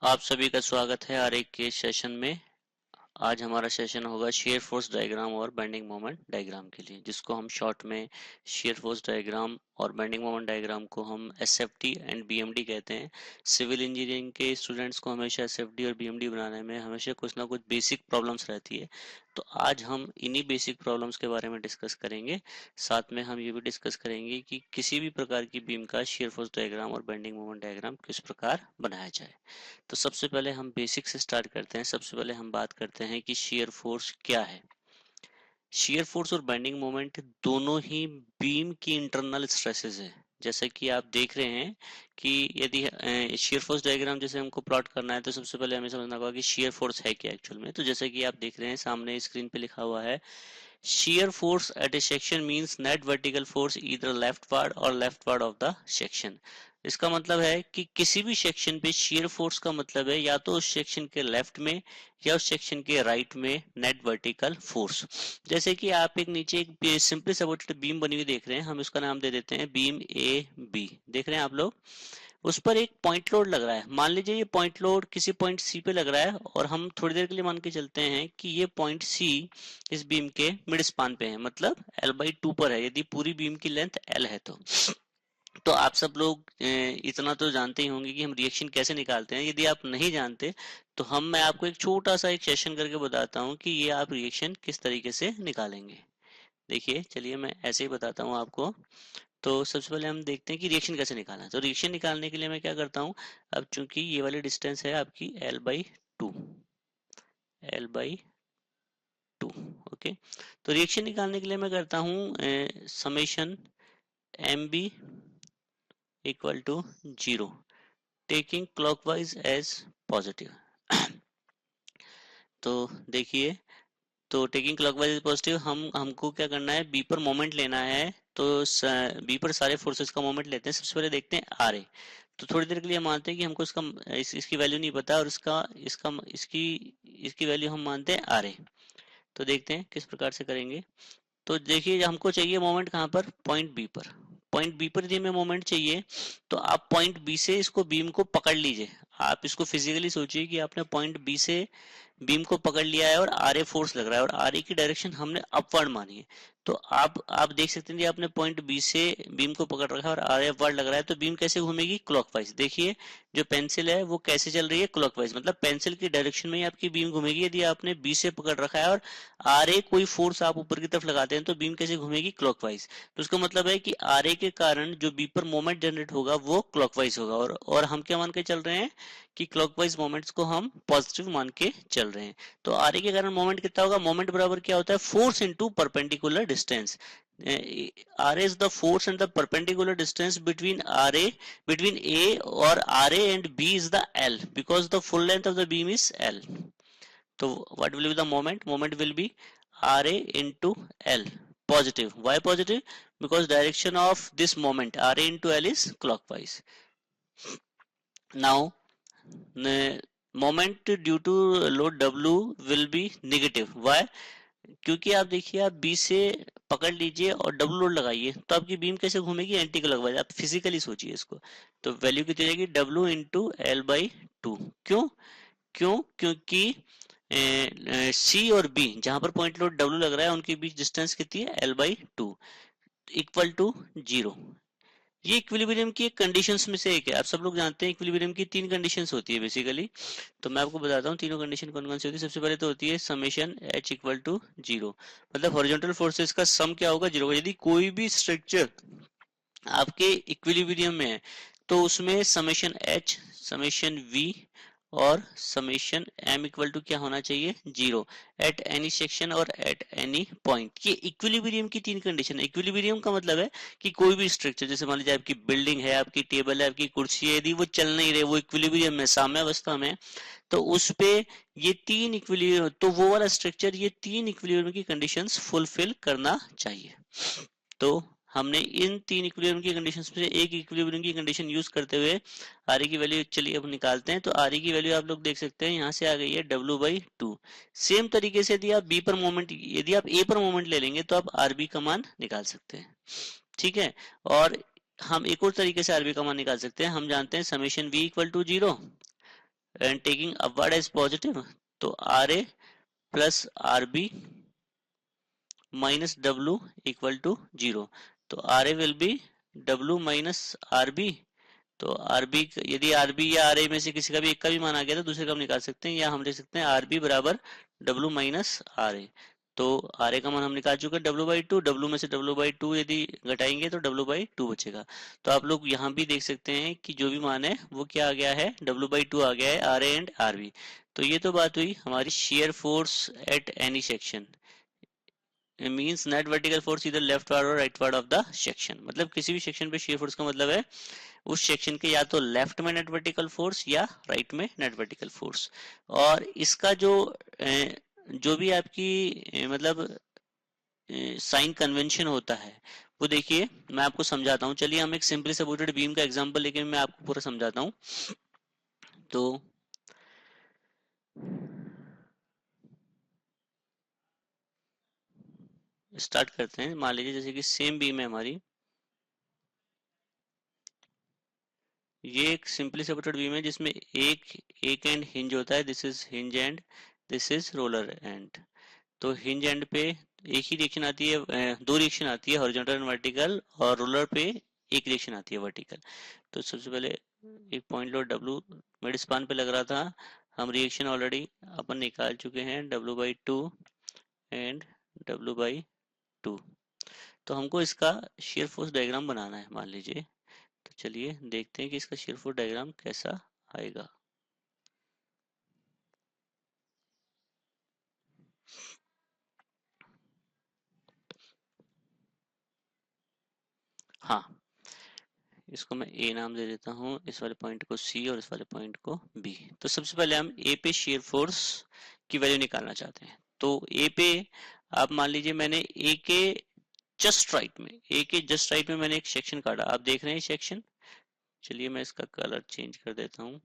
आप सभी का स्वागत है आरेख के सेशन में। आज हमारा सेशन होगा शेयर फोर्स डायग्राम और बेंडिंग मोमेंट डायग्राम के लिए, जिसको हम शॉर्ट में शेयर फोर्स डायग्राम और बेंडिंग मोमेंट डायग्राम को हम एसएफडी एंड बीएमडी कहते हैं। सिविल इंजीनियरिंग के स्टूडेंट्स को हमेशा एसएफडी और बीएमडी बनाने में हमेशा कुछ ना कुछ बेसिक प्रॉब्लम्स रहती है। तो आज हम इन्हीं बेसिक प्रॉब्लम्स के बारे में डिस्कस करेंगे। साथ में हम ये भी डिस्कस करेंगे कि किसी भी प्रकार की बीम का शेयर फोर्स डायग्राम और बेंडिंग मोमेंट डायग्राम किस प्रकार बनाया जाए। तो सबसे पहले हम बेसिक से स्टार्ट करते हैं। सबसे पहले हम बात करते हैं कि शियर फोर्स क्या है। शियर फोर्स और बेंडिंग मोमेंट दोनों ही बीम की इंटरनल स्ट्रेसेस है। जैसे कि आप देख रहे हैं कि यदि शियर फोर्स डायग्राम जैसे हमको प्लॉट करना है, तो सबसे पहले हमें समझना होगा कि शियर फोर्स है क्या एक्चुअल में। तो जैसे कि आप देख रहे हैं सामने स्क्रीन पे लिखा हुआ है, shear force at a section means net vertical force either leftward or leftward of the section। इसका मतलब है कि किसी भी सेक्शन पे shear force का मतलब है या तो उस सेक्शन के लेफ्ट में या उस सेक्शन के राइट में नेट वर्टिकल फोर्स। जैसे कि आप एक नीचे एक सिंपली सपोर्टेड बीम बनी हुई देख रहे हैं, हम इसका नाम दे देते हैं बीम ए बी। देख रहे हैं आप लोग, उस पर एक पॉइंट लोड लग रहा है। मान लीजिए ये पॉइंट लोड किसी पॉइंट सी पे लग रहा है और हम थोड़ी देर के लिए मान के चलते हैं कि ये पॉइंट सी इस बीम के मिड स्पान पे है, मतलब L/2 पर है, यदि पूरी बीम की लेंथ L है तो आप सब लोग इतना तो जानते ही होंगे कि हम रिएक्शन कैसे निकालते हैं। यदि आप नहीं जानते तो मैं आपको एक छोटा सा एक सेशन करके बताता हूँ कि ये आप रिएक्शन किस तरीके से निकालेंगे। देखिए, चलिए मैं ऐसे ही बताता हूँ आपको। तो सबसे पहले हम देखते हैं कि रिएक्शन कैसे निकालना है। तो रिएक्शन निकालने के लिए मैं क्या करता हूँ, अब चूंकि ये वाली डिस्टेंस है आपकी L/2, L/2, ओके। तो रिएक्शन निकालने के लिए मैं करता हूँ summation M B equal to 0, taking clockwise as positive. तो देखिए, तो टेकिंग क्लॉकवाइज इज पॉजिटिव, हमको क्या करना है, बी पर मोमेंट लेना है। तो बी पर सारे फोर्सेस का मोमेंट लेते हैं। सबसे पहले देखते हैं आर ए। तो थोड़ी देर के लिए मानते हैं कि हमको इसकी वैल्यू नहीं पता, और इसका इसका इसकी इसकी वैल्यू हम मानते हैं आर ए। तो देखते हैं किस प्रकार से करेंगे। तो देखिए, हमको चाहिए मोमेंट कहाँ पर, पॉइंट बी पर। पॉइंट बी पर यदि हमें मोमेंट चाहिए तो आप पॉइंट बी से इसको बीम को पकड़ लीजिए। आप इसको फिजिकली सोचिए कि आपने पॉइंट बी से बीम को पकड़ लिया है और आर ए फोर्स लग रहा है और आर ए की डायरेक्शन हमने अपवर्ड मानी है। तो आप देख सकते हैं कि आपने पॉइंट बी से बीम को पकड़ रखा है और आर ए अपवर्ड लग रहा है, तो बीम कैसे घूमेगी, क्लॉकवाइज। देखिए, जो पेंसिल है वो कैसे चल रही है, क्लॉकवाइज, मतलब पेंसिल की डायरेक्शन में ही आपकी बीम घूमेगी। यदि आपने बी से पकड़ रखा है और आर ए कोई फोर्स आप ऊपर की तरफ लगाते हैं तो बीम कैसे घूमेगी, क्लॉकवाइज। तो उसका मतलब है कि आर ए के कारण जो बी पर मोमेंट जनरेट होगा वो क्लॉकवाइज होगा, और हम क्या मान के चल रहे हैं कि क्लॉकवाइज मोमेंट्स को हम पॉजिटिव मान के चल रहे हैं। तो आर ए के कारण मोमेंट कितना होगा, मोमेंट बराबर क्या होता है, force into perpendicular distance. R is the force and the perpendicular distance between a or ra and b is the L, because the full length of the beam is L. So what will be the moment? Moment will be Ra into L. Positive. Why positive? Because direction of this moment Ra into L is clockwise. Now the moment due to load W will be negative. Why? क्योंकि आप देखिए, आप B से पकड़ लीजिए और W load लगाइए तो आपकी बीम कैसे घूमेगी, एंटी क्लॉकवाइज। आप फिजिकली सोचिए इसको। तो वैल्यू कितनी रहेगी, डब्लू इंटू L/2। क्यों? क्योंकि सी और बी जहां पर पॉइंट लोड डब्ल्यू लग रहा है उनके बीच डिस्टेंस कितनी है, L/2 इक्वल टू 0। ये इक्विलिब्रियम की एक कंडीशंस में से एक है। आप सब लोग जानते हैं इक्विलिब्रियम की 3 कंडीशंस होती है बेसिकली। तो मैं आपको बताता हूँ तीनों कंडीशन कौन कौन सी होती है। सबसे पहले तो होती है समेशन H इक्वल टू 0, मतलब हॉरिजॉन्टल फोर्सेस का सम क्या होगा, 0 होगा। यदि कोई भी स्ट्रक्चर आपके इक्विलिब्रियम में है तो उसमें समेशन H, समेशन V और समेशन M इक्वल टू क्या होना चाहिए, 0, एट एनी सेक्शन और एट एनी पॉइंट। ये इक्विलिब्रियम की 3 कंडीशन है। इक्विलिब्रियम का मतलब है कि कोई भी स्ट्रक्चर, जैसे मान लीजिए आपकी बिल्डिंग है, आपकी टेबल है, आपकी कुर्सी है, यदि वो चल नहीं रहे, वो इक्विलिब्रियम में, साम्यावस्था में, तो उस पे ये 3 इक्विलिब्रियम, तो वो वाला स्ट्रक्चर ये 3 इक्विलिब्रियम की कंडीशंस फुलफिल करना चाहिए। तो हमने इन 3 इक्विलिब्रियम की कंडीशंस में से एक इक्विलिब्रियम की कंडीशन यूज करते हुए आर की वैल्यू चलिए अब निकालते हैं। तो आर की वैल्यू आप लोग देख सकते हैं यहाँ से आ गई है W/2। सेम तरीके से यदि आप ए पर मोमेंट ले लेंगे तो आप आरबी का मान निकाल सकते हैं, ठीक है। और हम एक और तरीके से आरबी का मान निकाल सकते हैं। हम जानते हैं summation V equal to 0, and taking upward as positive, तो R A plus R B minus W equal to 0। तो R A will be W minus R B. तो आर बी, यदि आर बी या आर ए में से किसी का भी एक का भी मान आ गया तो दूसरे का हम निकाल सकते हैं, या हम लिख सकते हैं आर बी बराबर डब्ल्यू माइनस आर ए। तो आर ए का मान हम निकाल चुके हैं डब्ल्यू बाई टू, डब्ल्यू में से डब्ल्यू बाई टू यदि घटाएंगे तो डब्ल्यू बाई टू बचेगा। तो आप लोग यहाँ भी देख सकते हैं कि जो भी मान है वो क्या आ गया है, डब्ल्यू बाई टू आ गया है, R A and R B. तो ये तो बात हुई हमारी shear force at any section. Means net vertical force इधर लेफ्ट वार्ड और rightward of the section, मतलब किसी भी सेक्शन पे शेयर फोर्स का मतलब है उस सेक्शन के या तो लेफ्ट में नेट वर्टिकल फोर्स या राइट में नेट वर्टिकल फोर्स। और इसका जो भी आपकी मतलब साइन कन्वेंशन होता है वो देखिए मैं आपको समझाता हूँ। चलिए हम एक सिंपली सपोर्टेड बीम का एग्जांपल लेके मैं आपको पूरा समझाता हूँ। तो स्टार्ट करते हैं। मान लीजिए जैसे कि सेम बीम है हमारी, ये एक सिंपली सपोर्टेड बीम है जिसमें एक एंड हिंज होता है, this is hinge and this is roller and. तो हिंज एंड पे एक ही रिएक्शन आती है, दो रिएक्शन आती है, हॉरिजॉन्टल एंड वर्टिकल, और रोलर पे एक रिएक्शन आती है वर्टिकल। तो सबसे पहले एक पॉइंट लो डब्लू मिड स्पान पे लग रहा था, हम रिएक्शन ऑलरेडी अपन निकाल चुके हैं W by two and W by two. तो हमको इसका शेयर फोर्स डायग्राम बनाना है मान लीजिए। तो चलिए देखते हैं कि इसका शेयर फोर्स डायग्राम कैसा आएगा। हाँ, इसको मैं ए नाम दे देता हूँ, इस वाले पॉइंट को सी और इस वाले पॉइंट को बी। तो सबसे पहले हम ए पे शेयर फोर्स की वैल्यू निकालना चाहते हैं। तो ए पे आप मान लीजिए मैंने ए के जस्ट राइट में, ए के जस्ट राइट में मैंने एक सेक्शन काटा, आप देख रहे हैं सेक्शन। चलिए मैं इसका कलर चेंज कर देता हूँ।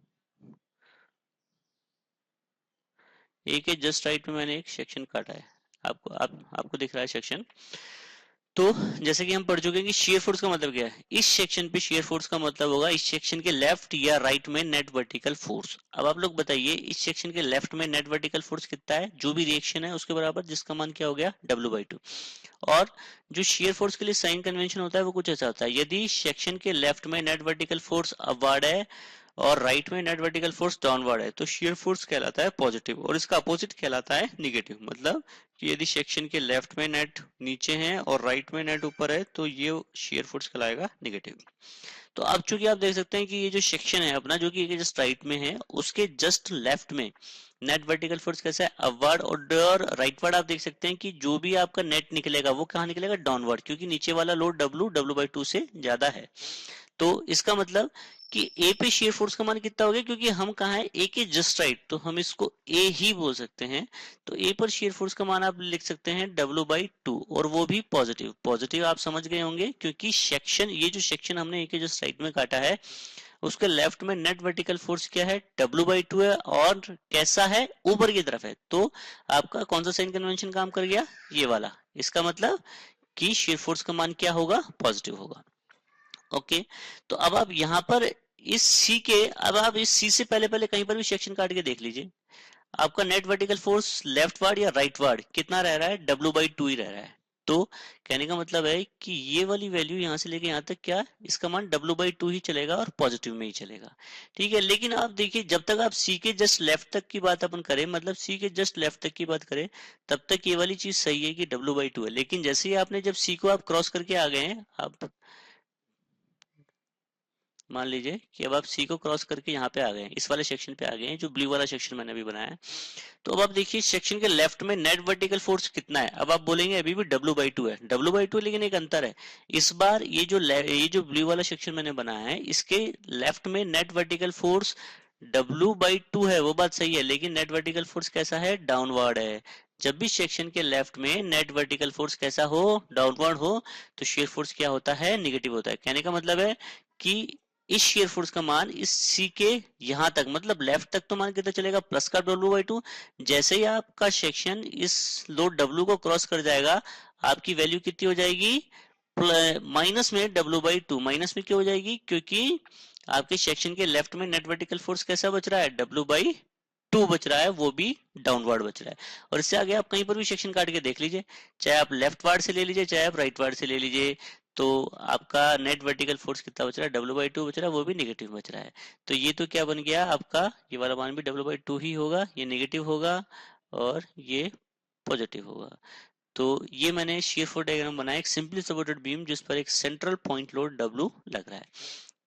ए के जस्ट राइट में मैंने एक सेक्शन काटा है, आपको दिख रहा है सेक्शन। तो जैसे कि हम पढ़ चुके हैं कि शेयर फोर्स का मतलब क्या है, इस सेक्शन पे शेयर फोर्स का मतलब होगा इस सेक्शन के लेफ्ट या राइट में नेट वर्टिकल फोर्स। अब आप लोग बताइए इस सेक्शन के लेफ्ट में नेट वर्टिकल फोर्स कितना है, जो भी रिएक्शन है उसके बराबर, जिसका मान क्या हो गया डब्ल्यू बाई टू। और जो शेयर फोर्स के लिए साइन कन्वेंशन होता है वो कुछ ऐसा होता है, यदि सेक्शन के लेफ्ट में नेट वर्टिकल फोर्स अपवर्ड है और राइट में नेट वर्टिकल फोर्स डाउनवर्ड है तो शेयर फोर्स कहलाता है पॉजिटिव, और इसका अपोजिट कहलाता है निगेटिव। मतलब कि यदि सेक्शन के लेफ्ट में नेट नीचे है और राइट में नेट ऊपर है तो ये शेयर फोर्स कहलाएगा निगेटिव। तो अब चूंकि आप देख सकते हैं कि ये जो सेक्शन है अपना, जो कि जस्ट राइट में है, उसके जस्ट लेफ्ट में नेट वर्टिकल फोर्स कैसा है अपवर्ड, और राइटवर्ड आप देख सकते हैं कि जो भी आपका नेट निकलेगा वो कहाँ निकलेगा डाउनवर्ड, क्योंकि नीचे वाला लोड डब्ल्यू बाई टू से ज्यादा है। तो इसका मतलब कि ए पे शेयर फोर्स का मान कितना हो गया, क्योंकि हम कहा है ए के जस्ट राइट, तो हम इसको ए ही बोल सकते हैं। तो ए पर शेयर फोर्स का मान आप लिख सकते हैं डब्ल्यू बाई टू, और वो भी पॉजिटिव। पॉजिटिव आप समझ गए होंगे क्योंकि सेक्शन, ये जो सेक्शन हमने ए के जस्ट राइट में काटा है उसके लेफ्ट में नेट वर्टिकल फोर्स क्या है डब्ल्यू बाई टू है, और कैसा है ऊपर की तरफ है। तो आपका कौन सा साइन कन्वेंशन काम कर गया, ये वाला। इसका मतलब कि शेयर फोर्स का मान क्या होगा, पॉजिटिव होगा। ओके, तो अब आप यहाँ पर इस सी के, अब आप इस सी से पहले पहले कहीं पर भी सेक्शन काट के देख लीजिए, आपका net vertical force left ward या राइट वार्ड कितना रह रहा है, डब्ल्यू बाई टू ही रह रहा है। तो कहने का मतलब है कि ये वाली वैल्यू यहाँ से लेके यहाँ तक क्या, इसका मान डब्ल्यू बाई टू ही चलेगा और पॉजिटिव में ही चलेगा। ठीक है, लेकिन आप देखिए जब तक आप सी के जस्ट लेफ्ट तक की बात अपन करें, मतलब सी के जस्ट लेफ्ट तक की बात करें, तब तक ये वाली चीज सही है कि डब्ल्यू बाई टू है। लेकिन जैसे ही आपने जब सी को आप क्रॉस करके आ गए हैं, आप मान लीजिए कि अब आप सी को क्रॉस करके यहाँ पे आ गए हैं, इस वाले सेक्शन पे आ गए हैं, जो ब्लू वाला सेक्शन मैंने अभी बनाया है। तो अब आप देखिए सेक्शन के लेफ्ट में नेट वर्टिकल फोर्स कितना है। अब आप बोलेंगे अभी भी डब्ल्यू बाई टू है, डब्ल्यू बाई टू, लेकिन एक अंतर है। इस बार ये जो ब्लू वाला सेक्शन मैंने बनाया है इसके लेफ्ट में net vertical force W by two है, वो बात सही है, लेकिन नेट वर्टिकल फोर्स कैसा है, डाउनवर्ड है। जब भी सेक्शन के लेफ्ट में नेट वर्टिकल फोर्स कैसा हो, डाउनवर्ड हो, तो शेयर फोर्स क्या होता है, निगेटिव होता है। कहने का मतलब है कि इस शेयर फोर्स का मान इस सी के यहां तक, मतलब लेफ्ट तक, तो मान कितना चलेगा, प्लस का डब्ल्यू बाई टू। जैसे ही आपका सेक्शन इस लोड डब्ल्यू को क्रॉस कर जाएगा, आपकी वैल्यू कितनी हो जाएगी, माइनस में डब्ल्यू बाई टू। माइनस में क्यों हो जाएगी, क्योंकि आपके सेक्शन के लेफ्ट में नेट वर्टिकल फोर्स कैसा बच रहा है, W/2 बच रहा है, वो भी डाउनवर्ड बच रहा है। और इससे आगे आप कहीं पर भी सेक्शन काट के देख लीजिए, चाहे आप लेफ्ट वार्ड से ले लीजिए चाहे आप राइट वार्ड से ले लीजिए, तो आपका नेट वर्टिकल फोर्स कितना बच रहा है, W/2 बच रहा है, वो भी नेगेटिव बच रहा है। तो ये तो क्या बन गया आपका, ये वाला मान भी W/2 ही होगा, ये नेगेटिव होगा और ये पॉजिटिव होगा। तो ये मैंने शियर फोर्स डायग्राम बनाया, एक सिंपली सपोर्टेड बीम जिस पर एक सेंट्रल पॉइंट लोड W लग रहा है।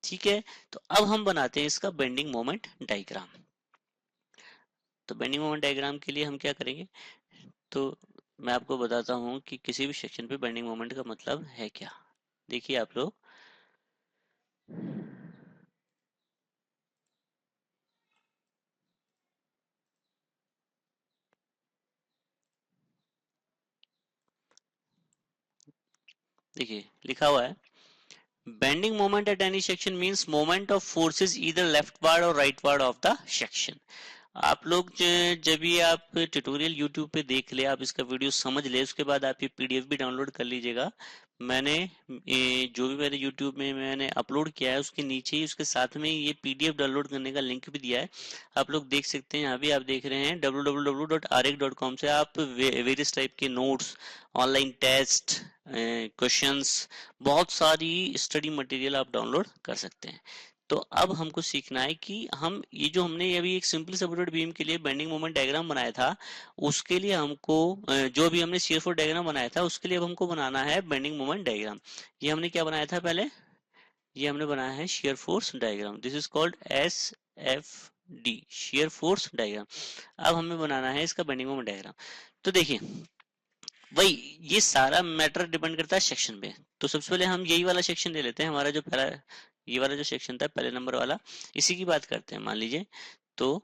ठीक है, तो अब हम बनाते हैं इसका बेंडिंग मोमेंट डायग्राम। तो बेंडिंग मोमेंट डायग्राम के लिए हम क्या करेंगे, तो मैं आपको बताता हूं कि किसी भी सेक्शन पे बेंडिंग मोमेंट का मतलब है क्या। देखिए आप लोग, देखिए लिखा हुआ है, bending moment at any section means moment of forces either leftward और rightward of the section. आप लोग जब ये आप ट्यूटोरियल यूट्यूब पे देख ले, आप इसका वीडियो समझ ले, उसके बाद आप ये पीडीएफ भी डाउनलोड कर लीजिएगा। मैंने जो भी मेरे यूट्यूब में मैंने अपलोड किया है उसके नीचे ही उसके साथ में ये पीडीएफ डाउनलोड करने का लिंक भी दिया है, आप लोग देख सकते हैं। यहाँ भी आप देख रहे हैं www.arec.com से आप वेरियस टाइप के नोट्स, ऑनलाइन टेस्ट, क्वेश्चंस, बहुत सारी स्टडी मटेरियल आप डाउनलोड कर सकते हैं। तो अब हमको सीखना है कि हम ये जो हमने अभी एक सिंपली सपोर्टेड बीम के लिए बेंडिंग मोमेंट डायग्राम बनाया था, उसके लिए हमको जो भी हमने शियर फोर्स डायग्राम बनाया था उसके लिए अब हमको बनाना है बेंडिंग मोमेंट डायग्राम। ये हमने क्या बनाया था पहले, ये हमने बनाया है shear force diagram, this is called SFD, shear force diagram. अब हमें बनाना है इसका बेंडिंग मोमेंट डायग्राम। तो देखिए वही, ये सारा मैटर डिपेंड करता है सेक्शन पे। तो सबसे पहले हम यही वाला सेक्शन ले लेते हैं, हमारा जो पहला ये वाला जो सेक्शन था पहले नंबर वाला, इसी की बात करते हैं मान लीजिए। तो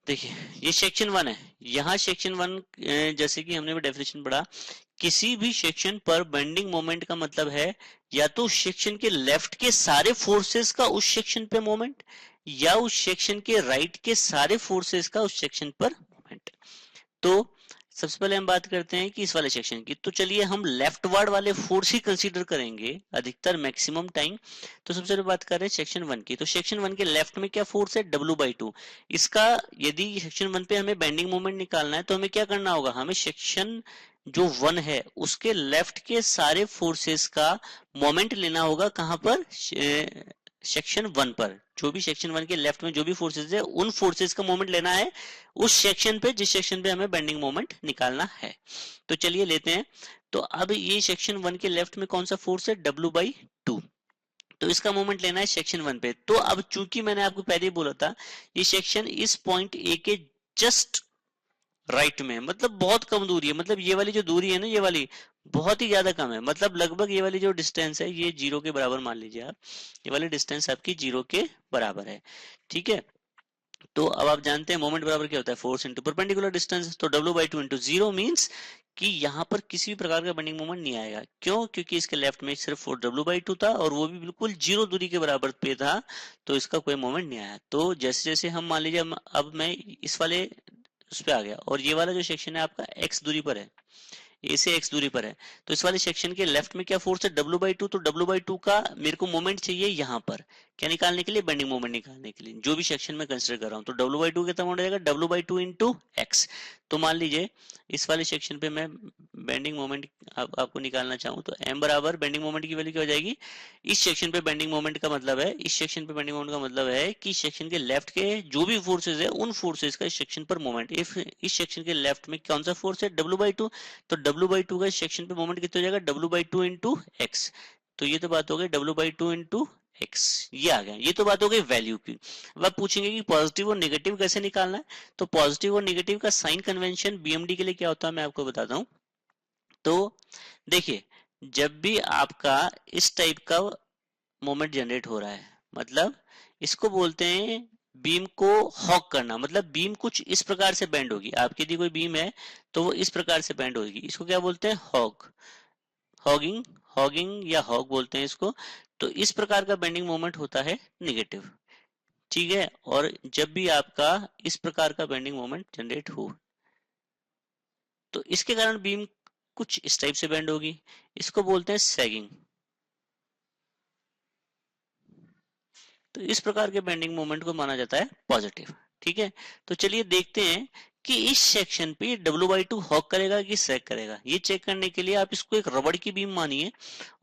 देखिए ये सेक्शन 1 है, यहाँ सेक्शन 1 जैसे कि हमने भी डेफिनेशन पढ़ा, किसी भी सेक्शन पर बेंडिंग मोमेंट का मतलब है या तो सेक्शन के लेफ्ट के सारे फोर्सेस का उस सेक्शन पे मोमेंट, या उस सेक्शन के राइट के सारे फोर्सेस का उस सेक्शन पर मोमेंट। तो सबसे पहले हम बात करते हैं कि इस वाले सेक्शन की, तो चलिए हम लेफ्ट वार्ड वाले फोर्स ही कंसीडर करेंगे अधिकतर मैक्सिमम टाइम। तो सबसे पहले बात कर रहे हैं सेक्शन 1 की, तो सेक्शन 1 के लेफ्ट में क्या फोर्स है, W/2। इसका यदि सेक्शन 1 पे हमें बेंडिंग मोमेंट निकालना है तो हमें क्या करना होगा, हमें सेक्शन जो 1 है उसके लेफ्ट के सारे फोर्सेस का मोमेंट लेना होगा, कहां पर, सेक्शन 1 पर। जो भी सेक्शन 1 के लेफ्ट में जो भी फोर्सेस है उन फोर्सेस का मोमेंट लेना है उस सेक्शन पे जिस सेक्शन पे हमें बेंडिंग मोमेंट निकालना है। तो चलिए लेते हैं। तो अब ये सेक्शन 1 के लेफ्ट में कौन सा फोर्स है, W/2। तो इसका मोमेंट लेना है सेक्शन 1 पे। तो अब चूंकि मैंने आपको पहले ही बोला था ये सेक्शन इस पॉइंट ए के जस्ट राइट में, मतलब बहुत कम दूरी है, मतलब ये वाली जो दूरी है ना, ये वाली बहुत ही ज्यादा कम है, मतलब लगभग ये वाली जो डिस्टेंस है ये 0 के बराबर मान लीजिए आप, ये वाली डिस्टेंस आपकी 0 के बराबर है। ठीक है, तो अब आप जानते हैं मोमेंट बराबर क्या होता है, फोर्स इंटू परपेंडिकुलर डिस्टेंस। तो W/2 इंटू 0 मीन्स कि यहाँ पर किसी भी प्रकार का बेंडिंग मोमेंट नहीं आएगा। क्यों, क्योंकि इसके लेफ्ट में सिर्फ W/2 था और वो भी बिल्कुल 0 दूरी के बराबर पे था, तो इसका कोई मोमेंट नहीं आया। तो जैसे जैसे हम मान लीजिए अब मैं इस वाले उस पे आ गया और ये वाला जो सेक्शन है आपका x दूरी पर है, ए से x दूरी पर है, तो इस वाले सेक्शन के लेफ्ट में क्या फोर्स है, W/2। तो W/2 का मेरे को मोमेंट चाहिए यहाँ पर, क्या निकालने के लिए, बेंडिंग मोमेंट निकालने के लिए, जो भी सेक्शन में कंसीडर कर रहा हूँ। तो W/2 कितना हो जाएगा, W/2 इंटू एक्स। तो मान लीजिए इस वाले सेक्शन पे मैं बेंडिंग मोमेंट आपको निकालना चाहूँ तो m बराबर बेंडिंग मोमेंट की वैल्यू क्या हो जाएगी, इस सेक्शन पे बेंडिंग मोमेंट का मतलब है, इस सेक्शन पे बेंडिंग मोमेंट का मतलब है कि सेक्शन के लेफ्ट के जो भी फोर्सेज है उन फोर्सेज का इस सेक्शन पर मोमेंट। इफ इस सेक्शन के लेफ्ट में कौन सा फोर्स है, W/2, तो W/2 का सेक्शन पे मोमेंट कितना हो जाएगा, W/2 इंटू एक्स। तो ये तो बात हो गई W/2 इंटू एक्स, ये आ गया, ये तो बात हो गई वैल्यू की। अब आप पूछेंगे कि पॉजिटिव और नेगेटिव कैसे निकालना है, तो पॉजिटिव और नेगेटिव का साइन कन्वेंशन BMD के लिए क्या होता है मैं आपको बताता हूँ। तो देखिए जब भी आपका इस टाइप का मोमेंट जनरेट हो रहा है, मतलब इसको बोलते हैं बीम को हॉक करना, मतलब बीम कुछ इस प्रकार से बेंड होगी, आपकी यदि कोई बीम है तो वो इस प्रकार से बेंड होगी, इसको क्या बोलते हैं, हॉक, हॉगिंग, हॉगिंग या हॉक बोलते हैं इसको। तो इस प्रकार का बेंडिंग मोमेंट होता है निगेटिव। ठीक है, और जब भी आपका इस प्रकार का बेंडिंग मोमेंट जनरेट हो तो इसके कारण बीम कुछ इस टाइप से बेंड होगी, इसको बोलते हैं सैगिंग। तो इस प्रकार के बेंडिंग मोमेंट को माना जाता है पॉजिटिव। ठीक है, तो चलिए देखते हैं कि इस सेक्शन पे W/2 हॉक करेगा कि सैग करेगा। ये चेक करने के लिए आप इसको एक रबड़ की बीम मानिए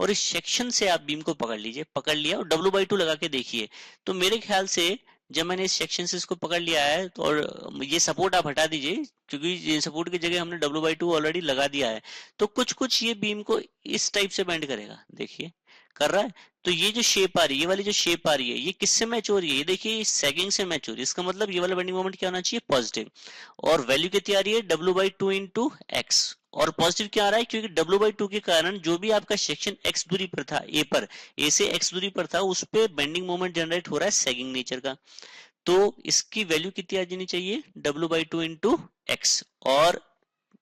और इस सेक्शन से आप बीम को पकड़ लीजिए, पकड़ लिया और W/2 लगा के देखिए। तो मेरे ख्याल से जब मैंने इस सेक्शन से इसको पकड़ लिया है तो, और ये सपोर्ट आप हटा दीजिए क्योंकि ये सपोर्ट की जगह हमने W/2 ऑलरेडी लगा दिया है, तो कुछ कुछ ये बीम को इस टाइप से बेंड करेगा। देखिए कर रहा है। तो ये जो शेप आ रही है, ये वाली जो शेप आ रही है, ये किससे मैच हो रही है? ये देखिए सैगिंग से मैच हो रही है। इसका मतलब ये वाला बेंडिंग मोमेंट क्या होना चाहिए? पॉजिटिव। और वैल्यू कितनी आ रही है? W/2 into x. और पॉजिटिव क्या आ रहा है? क्योंकि W/2 के कारण जो भी आपका सेक्शन एक्स दूरी पर था, ए पर, ए से एक्स दूरी पर था, उस पे बेंडिंग मोमेंट जनरेट हो रहा है सैगिंग नेचर का। तो इसकी वैल्यू कितनी आ जानी चाहिए? W/2 into x. और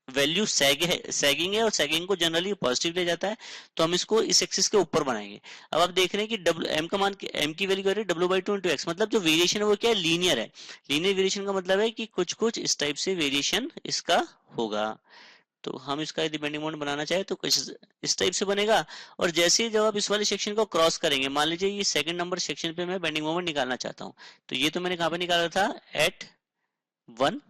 वैल्यू सैगिंग है और सैगिंग को जनरली पॉजिटिव ले जाता है, तो हम इसको इस एक्सिस के ऊपर बनाएंगे। अब आप देख रहे हैं कि डब्ल्यू एम का मान, एम की वैल्यू क्या है? W/2 into x. मतलब जो वेरिएशन है वो क्या है? लीनियर है। लीनियर वेरिएशन का मतलब है कि कुछ कुछ इस टाइप से वेरिएशन इसका होगा। तो हम इसका यदि बेंडिंग मोमेंट बनाना चाहे तो कुछ इस टाइप से बनेगा। और जैसे ही जब आप इस वाले सेक्शन को क्रॉस करेंगे, मान लीजिए ये सेकंड नंबर सेक्शन पे मैं बेंडिंग मोमेंट निकालना चाहता हूँ, तो ये तो मैंने कहाँ पे निकाला था? एट 1।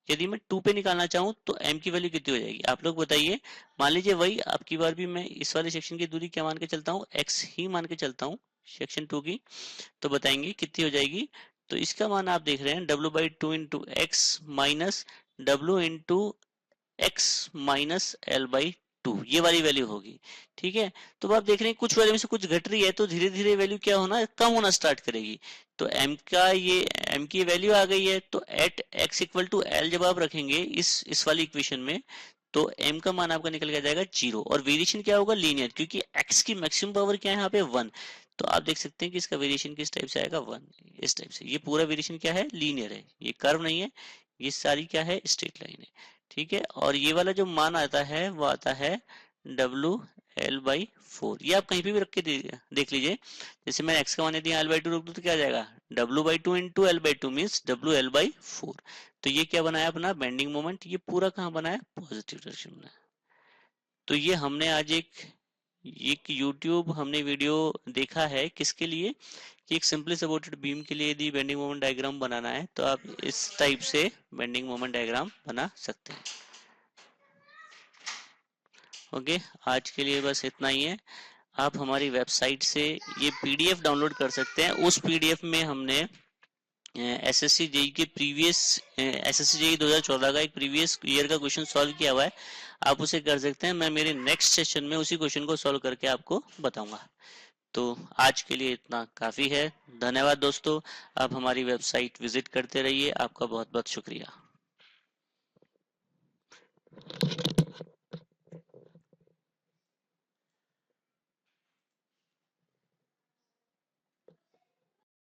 यदि मैं 2 पे निकालना चाहूँ तो m की वैल्यू कितनी हो जाएगी? आप लोग बताइए। मान लीजिए वही आपकी बार भी मैं इस वाले सेक्शन की दूरी क्या मान के चलता हूँ? x ही मान के चलता हूँ सेक्शन 2 की। तो बताएंगे कितनी हो जाएगी? तो इसका मान आप देख रहे हैं W/2 into x minus W into x minus L/2, ये वाली वैल्यू होगी। ठीक है, तो आप देख रहे हैं कुछ वैल्यू में से कुछ घट रही है, तो धीरे धीरे वैल्यू क्या होना, कम होना स्टार्ट करेगी। तो m का ये m की वैल्यू आ गई है, तो at x equal to L जब आप रखेंगे इस वाली इक्वेशन में, तो m का मान आपका निकल के जाएगा 0। और वेरिएशन क्या होगा? लीनियर, क्योंकि x की मैक्सिमम पावर क्या है यहाँ पे? 1। तो आप देख सकते हैं कि इसका वेरिएशन किस टाइप से आएगा? 1। इस टाइप से ये पूरा वेरिएशन क्या है? लीनियर है, ये कर्व नहीं है, ये सारी क्या है? स्ट्रेट लाइन है। ठीक है, और ये वाला जो मान आता है वो आता है WL/4। ये आप कहीं पे भी रख के देख लीजिए। जैसे मैं x का मान यदि L/2 रख दूं तो क्या आ जाएगा? W/2 into L/2 means WL/4। तो ये क्या बनाया अपना बेंडिंग मोमेंट? ये पूरा कहाँ बनाया? पॉजिटिव डायरेक्शन में। तो ये हमने आज एक YouTube हमने वीडियो देखा है किसके लिए, कि एक सिंपली सपोर्टेड बीम के लिए यदि बेंडिंग मोमेंट डायग्राम बनाना है तो आप इस टाइप से बेंडिंग मोमेंट डायग्राम बना सकते हैं। ओके, आज के लिए बस इतना ही है। आप हमारी वेबसाइट से ये पीडीएफ डाउनलोड कर सकते हैं। उस पीडीएफ में हमने एसएससी जेई के प्रीवियस एसएससी जेई 2014 का एक प्रीवियस ईयर का क्वेश्चन सॉल्व किया हुआ है, आप उसे कर सकते हैं। मैं मेरे नेक्स्ट सेशन में उसी क्वेश्चन को सॉल्व करके आपको बताऊंगा। तो आज के लिए इतना काफी है। धन्यवाद दोस्तों, आप हमारी वेबसाइट विजिट करते रहिए। आपका बहुत बहुत शुक्रिया।